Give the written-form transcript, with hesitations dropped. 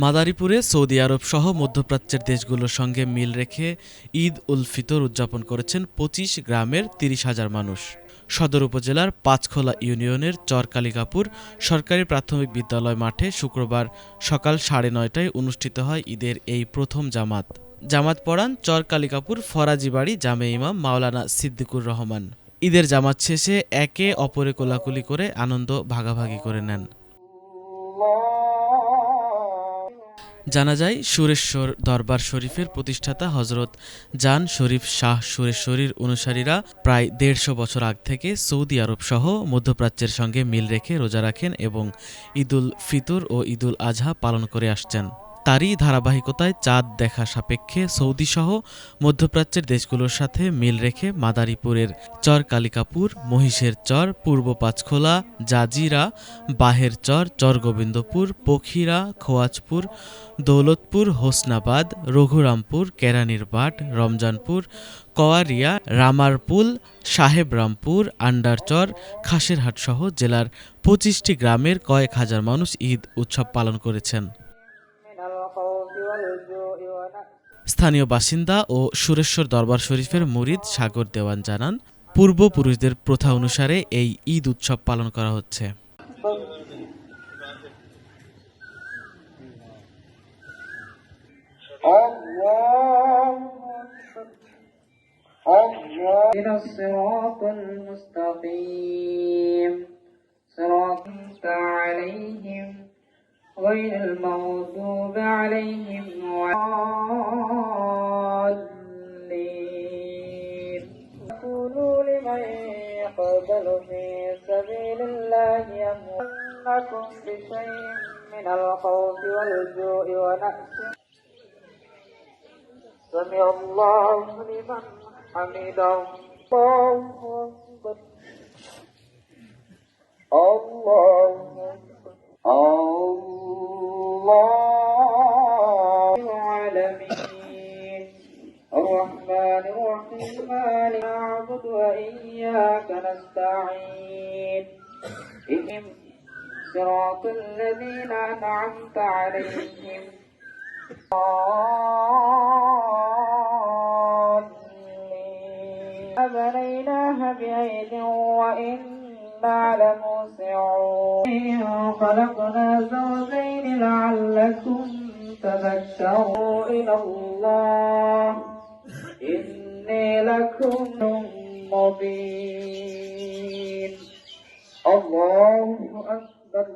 মাদারীপুরে Saudi আরব সহ মধ্যপ্রাচ্যের দেশগুলোর সঙ্গে মিল রেখে ঈদ উল ফিতর উদযাপন করেছেন ২৫ গ্রামের ৩০,০০০ মানুষ। সদর উপজেলার পাঁচখোলা ইউনিয়নের চরকালিকাপুর সরকারি প্রাথমিক বিদ্যালয় মাঠে শুক্রবার সকাল ৯:৩০টায় অনুষ্ঠিত হয় ঈদের এই প্রথম জামাত। জামাত পড়ান চরকালিকাপুর ফরাজি বাড়ি জামে ইমাম মাওলানা সিদ্দিকুর রহমান। ঈদের জামাত শেষে একে অপরে কোলাকুলি করে আনন্দ ভাগাভাগি করে নেন। জানা যায়, সুরেশ্বর দরবার শরীফের প্রতিষ্ঠাতা হজরত জান শরীফ শাহ সুরেশ্বরীর অনুসারীরা প্রায় ১৫০ বছর আগ থেকে সৌদি আরব সহ মধ্যপ্রাচ্যের সঙ্গে মিল রেখে রোজা রাখেন এবং ঈদুল ফিতর ও ঈদুল আজহা পালন করে আসছেন। তারই ধারাবাহিকতায় চাঁদ দেখা সাপেক্ষে সৌদিসহ মধ্যপ্রাচ্যের দেশগুলোর সাথে মিল রেখে মাদারীপুরের চর কালিকাপুর, মহিষের চর, পূর্ব পাঁচখোলা, জাজিরা, বাহের চর, চরগোবিন্দপুর, পখিরা, খোয়াজপুর, দৌলতপুর, হোসনাবাদ, রঘুরামপুর, কেরানীর বাট, রমজানপুর, কওয়ারিয়া, রামারপুল, সাহেবরামপুর, আন্ডারচর, খাসেরহাটসহ জেলার ২৫টি গ্রামের কয়েক হাজার মানুষ ঈদ উৎসব পালন করেছেন। স্থানীয় বাসিন্দা ও সুরেশ্বর দরবার শরীফের মুরিদ সাগর দেওয়ান জানান, পূর্বপুরুষদের প্রথা অনুসারে এই ঈদ উৎসব পালন করা হচ্ছে। غير المغضوب عليهم ولا الضالين قولوا لمن يقتل في سبيل الله يمنعكم بشيء من الخوف والجوع ونأس سمع الله لمن حمده الله أكبر الله أكبر الله العالمين الرحمن الرحيم مالك نعبد وإياك نستعين اهدنا صراط الذين أنعمت عليهم بنيناها بأيد وإنا لموسعون خلقنا زوجين لعلكم تذكروا إلى الله إني لكم مبين الله أكبر